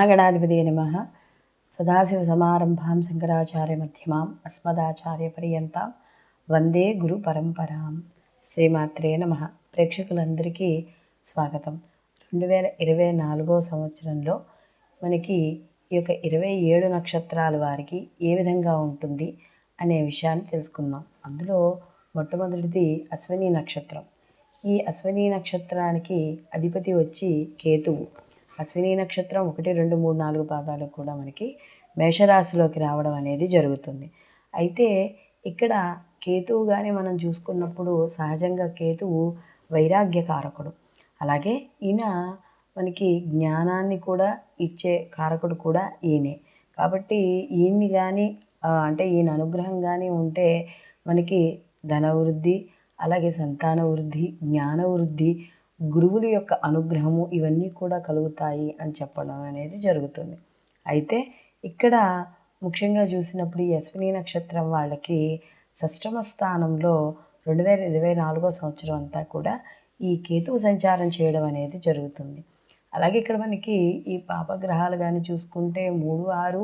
మహాగణాధిపతి నమః. సదాశివసమారంభాం శంకరాచార్యమధ్యమాం అస్మదాచార్యపర్యంతాం వందే గురు పరంపరాం. శ్రీమాత్రే నమః. ప్రేక్షకులందరికీ స్వాగతం. 2024 సంవత్సరంలో మనకి ఈ యొక్క 27 నక్షత్రాల వారికి ఏ విధంగా ఉంటుంది అనే విషయాన్ని తెలుసుకుందాం. అందులో మొట్టమొదటిది అశ్విని నక్షత్రం. ఈ అశ్విని నక్షత్రానికి అధిపతి వచ్చి కేతువు. అశ్విని నక్షత్రం 1, 2, 3, 4 పాదాలు కూడా మనకి మేషరాశిలోకి రావడం అనేది జరుగుతుంది. అయితే ఇక్కడ కేతువు కానీ మనం చూసుకున్నప్పుడు సహజంగా కేతువు వైరాగ్యకారకుడు. అలాగే ఈయన మనకి జ్ఞానాన్ని కూడా ఇచ్చే కారకుడు కూడా ఈయనే. కాబట్టి ఈయన్ని కానీ అంటే ఈయన అనుగ్రహం కానీ ఉంటే మనకి ధన వృద్ధి, అలాగే సంతాన వృద్ధి, జ్ఞాన వృద్ధి, గురువుల యొక్క అనుగ్రహము ఇవన్నీ కూడా కలుగుతాయి అని చెప్పడం అనేది జరుగుతుంది. అయితే ఇక్కడ ముఖ్యంగా చూసినప్పుడు ఈ అశ్విని నక్షత్రం వాళ్ళకి షష్టమ స్థానంలో 2024 సంవత్సరం అంతా కూడా ఈ కేతువు సంచారం చేయడం అనేది జరుగుతుంది. అలాగే ఇక్కడ మనకి ఈ పాపగ్రహాలు కానీ చూసుకుంటే 3, 6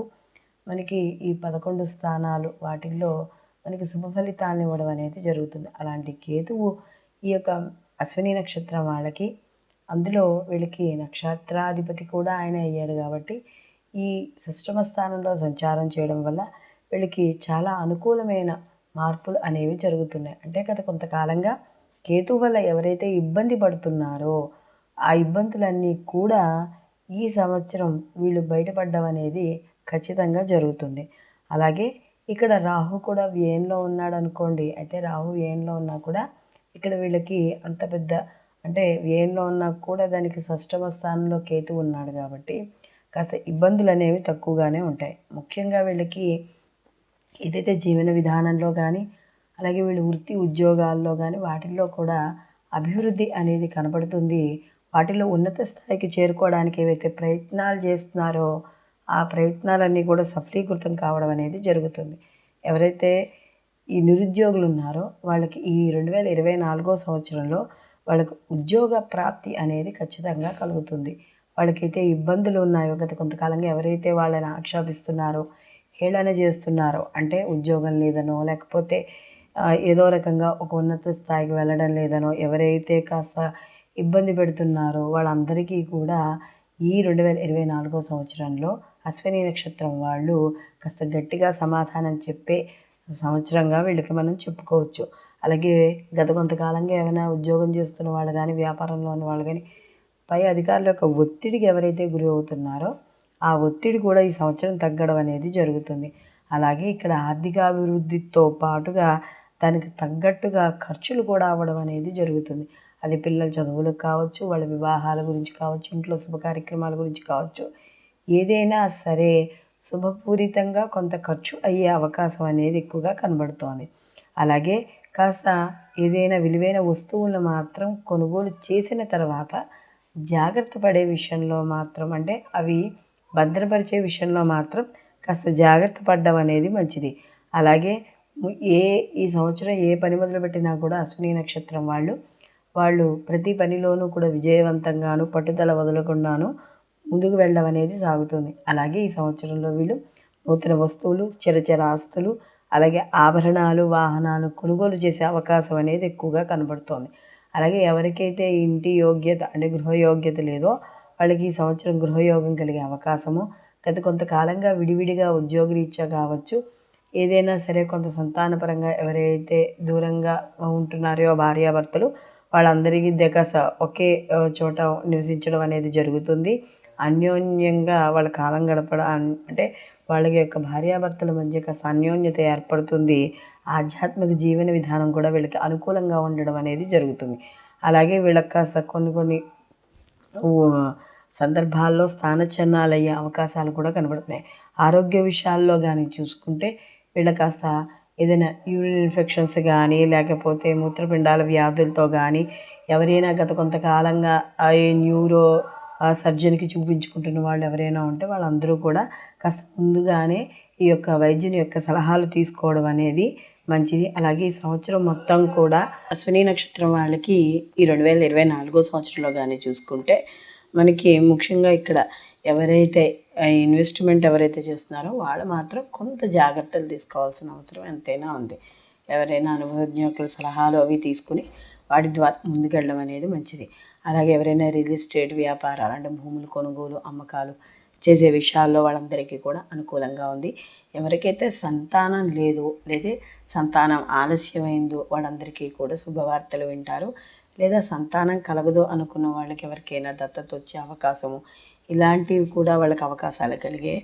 మనకి ఈ 11 స్థానాలు వాటిల్లో మనకి శుభ ఫలితాలను ఇవ్వడం అనేది జరుగుతుంది. అలాంటి కేతువు ఈ యొక్క అశ్విని నక్షత్రం వాళ్ళకి, అందులో వీళ్ళకి నక్షత్రాధిపతి కూడా ఆయన అయ్యాడు కాబట్టి ఈ షష్టమ స్థానంలో సంచారం చేయడం వల్ల వీళ్ళకి చాలా అనుకూలమైన మార్పులు అనేవి జరుగుతున్నాయి. అంటే గత కొంతకాలంగా కేతువు వల్ల ఎవరైతే ఇబ్బంది పడుతున్నారో ఆ ఇబ్బందులన్నీ కూడా ఈ సంవత్సరం వీళ్ళు బయటపడడం అనేది ఖచ్చితంగా జరుగుతుంది. అలాగే ఇక్కడ రాహు కూడా వ్యయంలో ఉన్నాడు అనుకోండి. అయితే రాహు వ్యయంలో ఉన్నా కూడా ఇక్కడ వీళ్ళకి అంత పెద్ద అంటే వ్యయంలో ఉన్నా కూడా దానికి షష్టమ స్థానంలో కేతు ఉన్నాడు కాబట్టి కాస్త ఇబ్బందులు అనేవి తక్కువగానే ఉంటాయి. ముఖ్యంగా వీళ్ళకి ఏదైతే జీవన విధానంలో కానీ అలాగే వీళ్ళు వృత్తి ఉద్యోగాల్లో కానీ వాటిల్లో కూడా అభివృద్ధి అనేది కనబడుతుంది. వాటిలో ఉన్నత స్థాయికి చేరుకోవడానికి ఏవైతే ప్రయత్నాలు చేస్తున్నారో ఆ ప్రయత్నాలన్నీ కూడా సఫలీకృతం కావడం అనేది జరుగుతుంది. ఎవరైతే ఈ నిరుద్యోగులు ఉన్నారో వాళ్ళకి ఈ 2024 సంవత్సరంలో వాళ్ళకు ఉద్యోగ ప్రాప్తి అనేది ఖచ్చితంగా కలుగుతుంది. వాళ్ళకైతే ఇబ్బందులు ఉన్నాయో గత కొంతకాలంగా ఎవరైతే వాళ్ళని ఆక్షేపిస్తున్నారో, హేళన చేస్తున్నారో, అంటే ఉద్యోగం లేదనో లేకపోతే ఏదో రకంగా ఒక ఉన్నత స్థాయికి వెళ్ళడం లేదనో ఎవరైతే కాస్త ఇబ్బంది పెడుతున్నారో వాళ్ళందరికీ కూడా ఈ 2024 సంవత్సరంలో అశ్విని నక్షత్రం వాళ్ళు కాస్త గట్టిగా సమాధానం చెప్పే సంవత్సరంగా వీళ్ళకి మనం చెప్పుకోవచ్చు. అలాగే గత కొంతకాలంగా ఏమైనా ఉద్యోగం చేస్తున్న వాళ్ళు కానీ వ్యాపారంలో ఉన్న వాళ్ళు కానీ పై అధికారుల యొక్క ఒత్తిడికి ఎవరైతే గురి అవుతున్నారో ఆ ఒత్తిడి కూడా ఈ సంవత్సరం తగ్గడం అనేది జరుగుతుంది. అలాగే ఇక్కడ ఆర్థికాభివృద్ధితో పాటుగా దానికి తగ్గట్టుగా ఖర్చులు కూడా అవ్వడం అనేది జరుగుతుంది. అది పిల్లల చదువులకు కావచ్చు, వాళ్ళ వివాహాల గురించి కావచ్చు, ఇంట్లో శుభ కార్యక్రమాల గురించి కావచ్చు, ఏదైనా సరే శుభపూరితంగా కొంత ఖర్చు అయ్యే అవకాశం అనేది ఎక్కువగా కనబడుతోంది. అలాగే కాస్త ఏదైనా విలువైన వస్తువులను మాత్రం కొనుగోలు చేసిన తర్వాత జాగ్రత్త పడే విషయంలో మాత్రం, అంటే అవి భద్రపరిచే విషయంలో మాత్రం కాస్త జాగ్రత్త పడడం అనేది మంచిది. అలాగే ఈ సంవత్సరం ఏ పని మొదలుపెట్టినా కూడా అశ్విని నక్షత్రం వాళ్ళు ప్రతి పనిలోనూ కూడా విజయవంతంగాను పట్టుదల వదలకుండాను ముందుకు వెళ్ళడం అనేది సాగుతుంది. అలాగే ఈ సంవత్సరంలో వీళ్ళు నూతన వస్తువులు, చరచర ఆస్తులు, అలాగే ఆభరణాలు, వాహనాలు కొనుగోలు చేసే అవకాశం అనేది ఎక్కువగా కనబడుతోంది. అలాగే ఎవరికైతే ఇంటి యోగ్యత అంటే గృహయోగ్యత లేదో వాళ్ళకి ఈ సంవత్సరం గృహయోగం కలిగే అవకాశము, గత కొంతకాలంగా విడివిడిగా ఉద్యోగరీత్యా కావచ్చు, ఏదైనా సరే కొంత సంతానపరంగా ఎవరైతే దూరంగా ఉంటున్నారో భార్యాభర్తలు వాళ్ళందరికీ దగ్గర ఒకే చోట నివసించడం అనేది జరుగుతుంది. అన్యోన్యంగా వాళ్ళ కాలం గడపడం అంటే వాళ్ళ యొక్క భార్యాభర్తల మధ్య కాస్త అన్యోన్యత ఏర్పడుతుంది. ఆధ్యాత్మిక జీవన విధానం కూడా వీళ్ళకి అనుకూలంగా ఉండడం అనేది జరుగుతుంది. అలాగే వీళ్ళకి కాస్త కొన్ని సందర్భాల్లో స్థానచలనాలు అయ్యే అవకాశాలు కూడా కనబడుతున్నాయి. ఆరోగ్య విషయాల్లో కానీ చూసుకుంటే వీళ్ళకి కాస్త ఏదైనా యూరిన్ ఇన్ఫెక్షన్స్ కానీ లేకపోతే మూత్రపిండాల వ్యాధులతో కానీ ఎవరైనా గత కొంతకాలంగా న్యూరో సర్జన్కి చూపించుకుంటున్న వాళ్ళు ఎవరైనా ఉంటే వాళ్ళందరూ కూడా కాస్త ముందుగానే ఈ యొక్క వైద్యుని యొక్క సలహాలు తీసుకోవడం అనేది మంచిది. అలాగే ఈ సంవత్సరం మొత్తం కూడా అశ్విని నక్షత్రం వాళ్ళకి ఈ 2024 సంవత్సరంలో కానీ చూసుకుంటే మనకి ముఖ్యంగా ఇక్కడ ఎవరైతే ఇన్వెస్ట్మెంట్ ఎవరైతే చేస్తున్నారో వాళ్ళు మాత్రం కొంత జాగ్రత్తలు తీసుకోవాల్సిన అవసరం ఎంతైనా ఉంది. ఎవరైనా అనుభవజ్ఞకుల సలహాలు అవి తీసుకుని వాటి ద్వారా ముందుకెళ్ళడం అనేది మంచిది. అలాగే ఎవరైనా రియల్ ఎస్టేట్ వ్యాపారాలు అంటే భూములు కొనుగోలు అమ్మకాలు చేసే విషయాల్లో వాళ్ళందరికీ కూడా అనుకూలంగా ఉంది. ఎవరికైతే సంతానం లేదో లేదా సంతానం ఆలస్యమైందో వాళ్ళందరికీ కూడా శుభవార్తలు వింటారు. లేదా సంతానం కలగదో అనుకున్న వాళ్ళకి ఎవరికైనా దత్తత వచ్చే అవకాశము ఇలాంటివి కూడా వాళ్ళకి అవకాశాలు కలిగే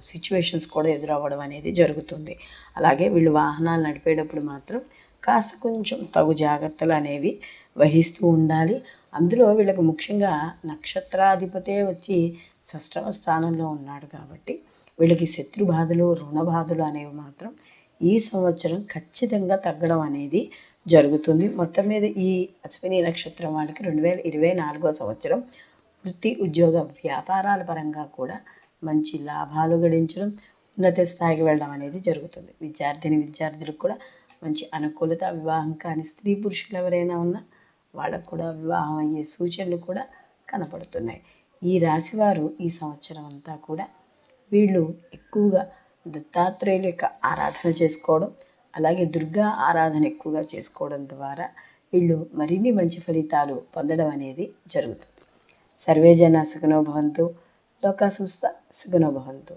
సిచ్యువేషన్స్ కూడా ఎదురవ్వడం అనేది జరుగుతుంది. అలాగే వీళ్ళు వాహనాలు నడిపేటప్పుడు మాత్రం కాస్త కొంచెం తగు జాగ్రత్తలు అనేవి వహిస్తూ ఉండాలి. అందులో వీళ్ళకి ముఖ్యంగా నక్షత్రాధిపతే వచ్చి షష్టమ స్థానంలో ఉన్నాడు కాబట్టి వీళ్ళకి శత్రు బాధలు రుణ బాధలు అనేవి మాత్రం ఈ సంవత్సరం ఖచ్చితంగా తగ్గడం అనేది జరుగుతుంది. మొత్తం మీద ఈ అశ్విని నక్షత్రం వాళ్ళకి 2024 సంవత్సరం వృత్తి ఉద్యోగ వ్యాపారాల పరంగా కూడా మంచి లాభాలు గడించడం ఉన్నత స్థాయికి వెళ్ళడం అనేది జరుగుతుంది. విద్యార్థులకు కూడా మంచి అనుకూలత, వివాహం కాని స్త్రీ పురుషులు ఎవరైనా ఉన్నా వాళ్ళకు కూడా వివాహం అయ్యే సూచనలు కూడా కనపడుతున్నాయి. ఈ రాశివారు ఈ సంవత్సరం అంతా కూడా వీళ్ళు ఎక్కువగా దత్తాత్రేయుల యొక్క ఆరాధన చేసుకోవడం, అలాగే దుర్గా ఆరాధన ఎక్కువగా చేసుకోవడం ద్వారా వీళ్ళు మరిన్ని మంచి ఫలితాలు పొందడం అనేది జరుగుతుంది. సర్వే జన సుఖినో భవంతు. లోకా సంస్థ సుఖినో భవంతు.